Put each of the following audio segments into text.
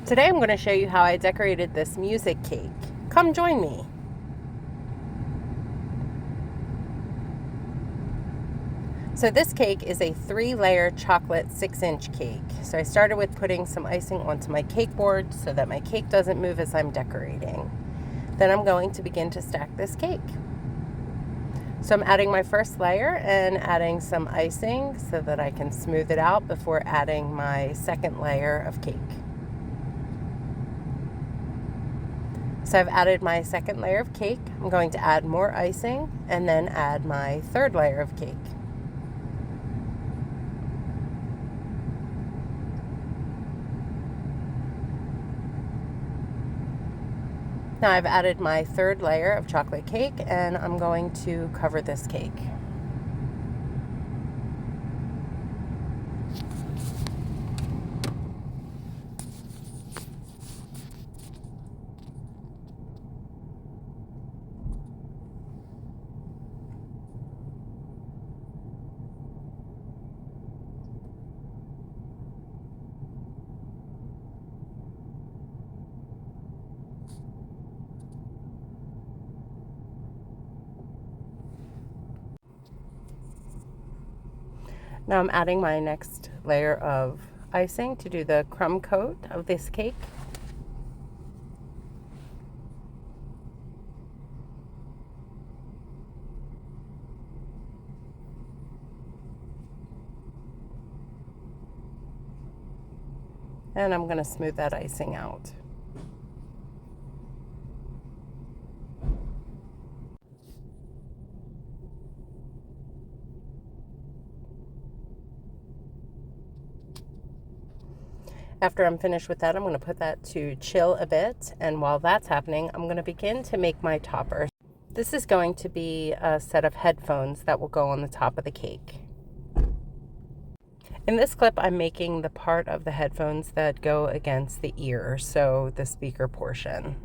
Today I'm going to show you how I decorated this music cake. Come join me. So this cake is a 3-layer chocolate 6-inch cake. So I started with putting some icing onto my cake board so that my cake doesn't move as I'm decorating. Then I'm going to begin to stack this cake. So I'm adding my first layer and adding some icing so that I can smooth it out before adding my second layer of cake. So I've added my second layer of cake. I'm going to add more icing and then add my third layer of cake. Now I've added my third layer of chocolate cake and I'm going to cover this cake. Now I'm adding my next layer of icing to do the crumb coat of this cake. And I'm going to smooth that icing out. After I'm finished with that, I'm going to put that to chill a bit. And while that's happening, I'm going to begin to make my topper. This is going to be a set of headphones that will go on the top of the cake. In this clip, I'm making the part of the headphones that go against the ear, so the speaker portion.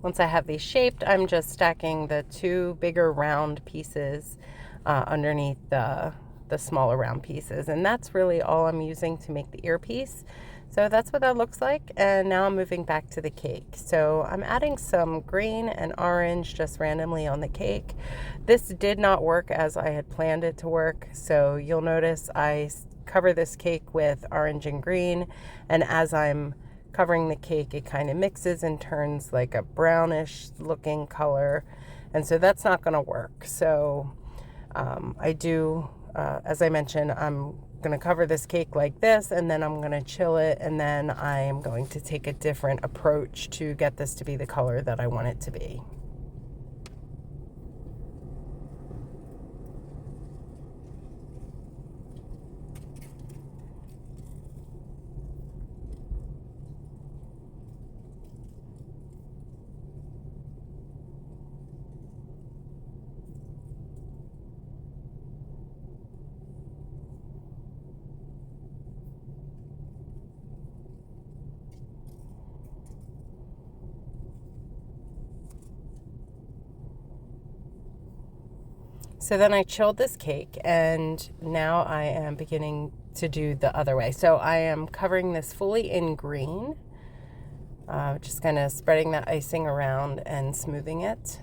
Once I have these shaped, I'm just stacking the two bigger round pieces underneath the smaller round pieces. And that's really all I'm using to make the earpiece. So that's what that looks like. And now I'm moving back to the cake. So I'm adding some green and orange just randomly on the cake. This did not work as I had planned it to work. So you'll notice I cover this cake with orange and green. And as I'm covering the cake, it kind of mixes and turns like a brownish looking color, and so that's not going to work. So as I mentioned, I'm going to cover this cake like this, and then I'm going to chill it, and then I am going to take a different approach to get this to be the color that I want it to be. So then I chilled this cake, and now I am beginning to do the other way. So I am covering this fully in green, just kind of spreading that icing around and smoothing it.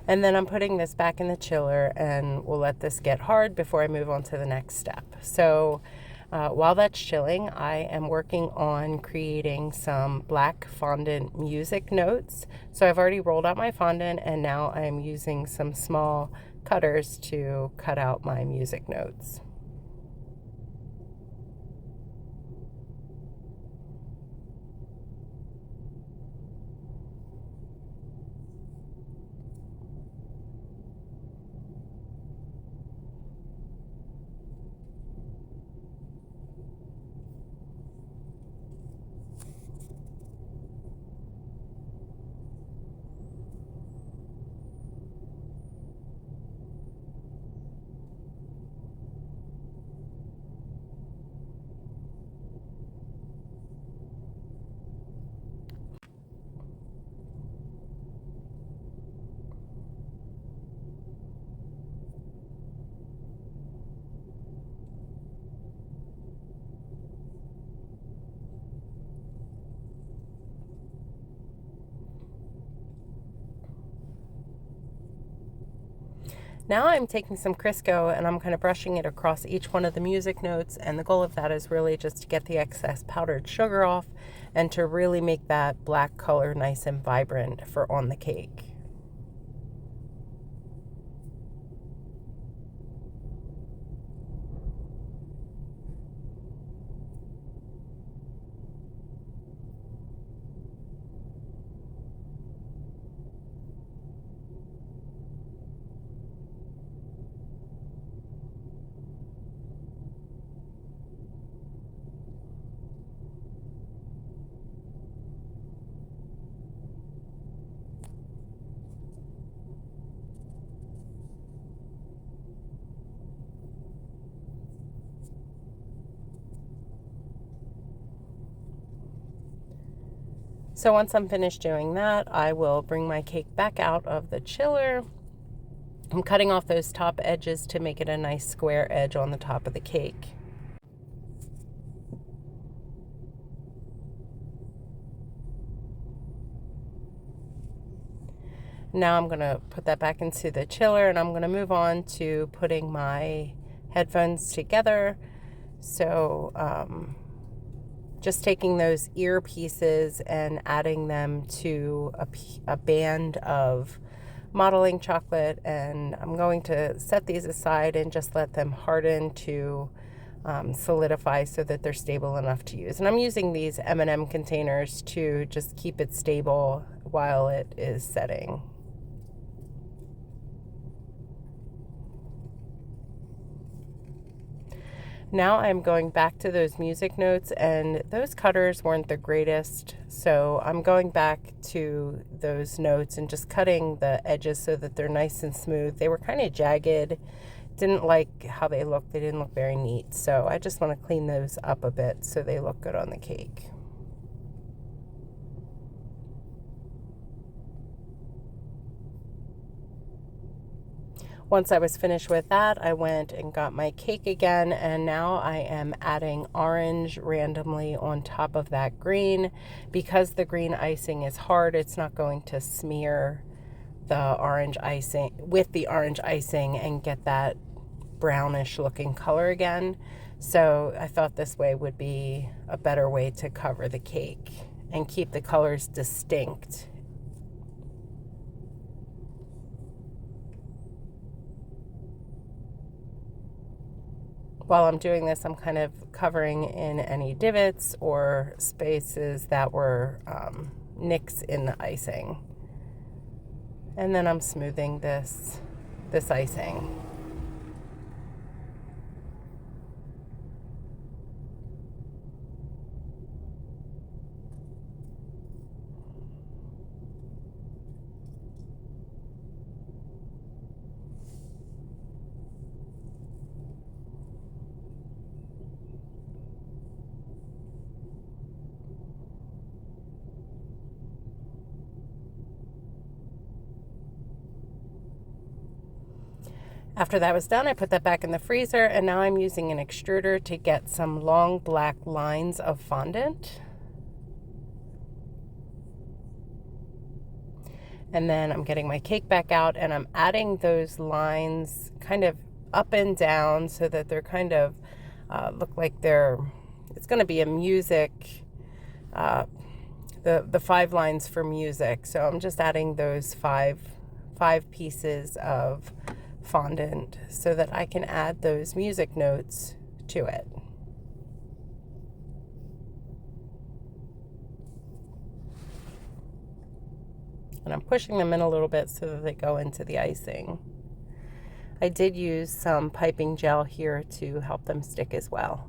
And then I'm putting this back in the chiller, and we'll let this get hard before I move on to the next step. So while that's chilling, I am working on creating some black fondant music notes. So I've already rolled out my fondant, and now I'm using some small cutters to cut out my music notes. Now I'm taking some Crisco and I'm kind of brushing it across each one of the music notes, and the goal of that is really just to get the excess powdered sugar off and to really make that black color nice and vibrant for on the cake. So once I'm finished doing that, I will bring my cake back out of the chiller. I'm cutting off those top edges to make it a nice square edge on the top of the cake. Now I'm going to put that back into the chiller, and I'm going to move on to putting my headphones together. So just taking those earpieces and adding them to a band of modeling chocolate, and I'm going to set these aside and just let them harden to solidify so that they're stable enough to use. And I'm using these M&M containers to just keep it stable while it is setting. Now I'm going back to those music notes, and those cutters weren't the greatest, so I'm going back to those notes and just cutting the edges so that they're nice and smooth. They were kind of jagged, didn't like how they looked. They didn't look very neat, so I just want to clean those up a bit so they look good on the cake. Once I was finished with that, I went and got my cake again, and now I am adding orange randomly on top of that green. Because the green icing is hard, it's not going to smear the orange icing with the orange icing and get that brownish looking color again. So I thought this way would be a better way to cover the cake and keep the colors distinct. While I'm doing this, I'm kind of covering in any divots or spaces that were nicks in the icing. And then I'm smoothing this icing. After that was done, I put that back in the freezer, and now I'm using an extruder to get some long black lines of fondant. And then I'm getting my cake back out, and I'm adding those lines kind of up and down so that they're kind of look like it's going to be a music, the 5 lines for music. So I'm just adding those five pieces of fondant so that I can add those music notes to it. And I'm pushing them in a little bit so that they go into the icing. I did use some piping gel here to help them stick as well.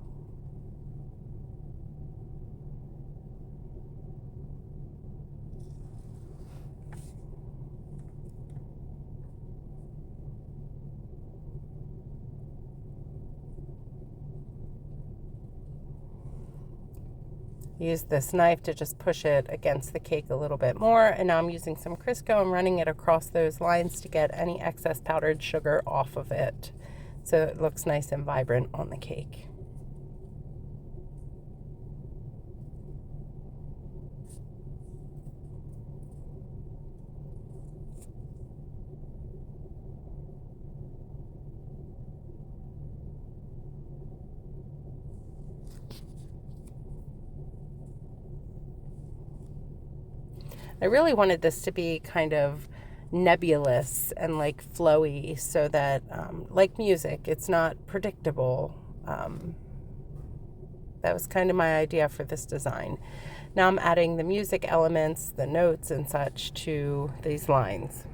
Use this knife to just push it against the cake a little bit more, and now I'm using some Crisco. I'm running it across those lines to get any excess powdered sugar off of it so it looks nice and vibrant on the cake. I really wanted this to be kind of nebulous and like flowy so that, like music, it's not predictable. That was kind of my idea for this design. Now I'm adding the music elements, the notes and such to these lines.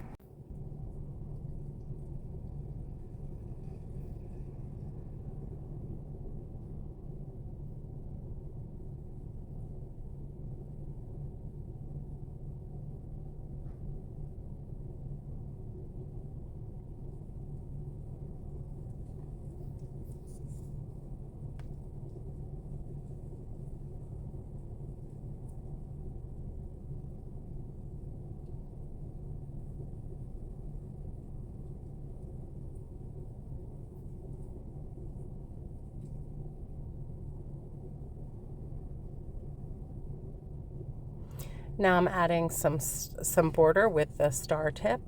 Now I'm adding some border with the star tip.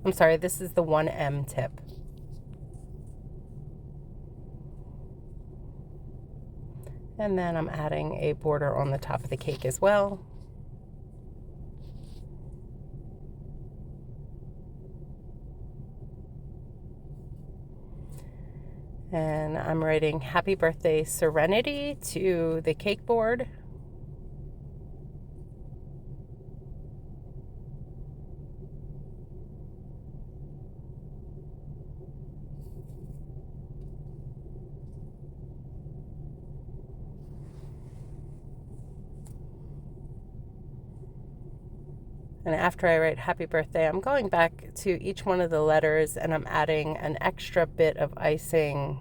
I'm sorry, this is the 1M tip. And then I'm adding a border on the top of the cake as well. And I'm writing Happy Birthday Serenity to the cake board. And after I write happy birthday, I'm going back to each one of the letters and I'm adding an extra bit of icing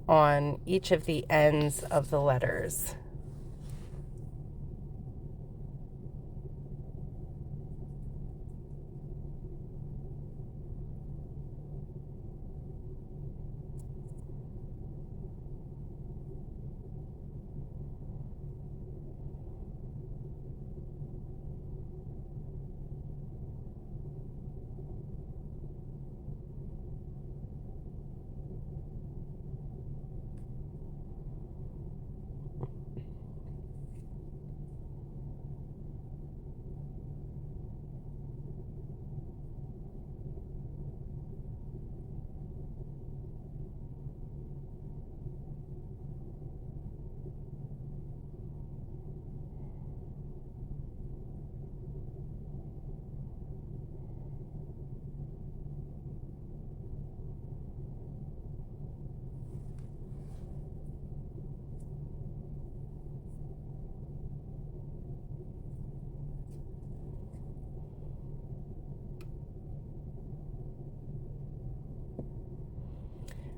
on each of the ends of the letters.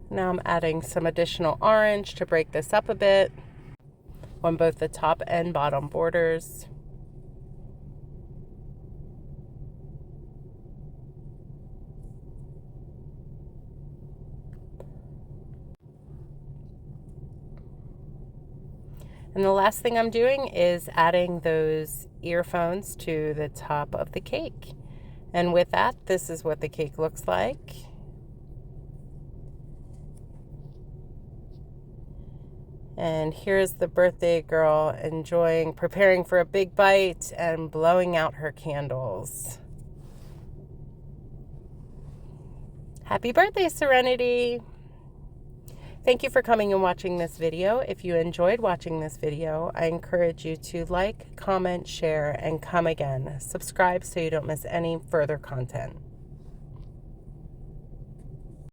Now I'm adding some additional orange to break this up a bit on both the top and bottom borders. And the last thing I'm doing is adding those earphones to the top of the cake. And with that, this is what the cake looks like. And here's the birthday girl preparing for a big bite and blowing out her candles. Happy birthday, Serenity! Thank you for coming and watching this video. If you enjoyed watching this video, I encourage you to like, comment, share, and come again. Subscribe so you don't miss any further content.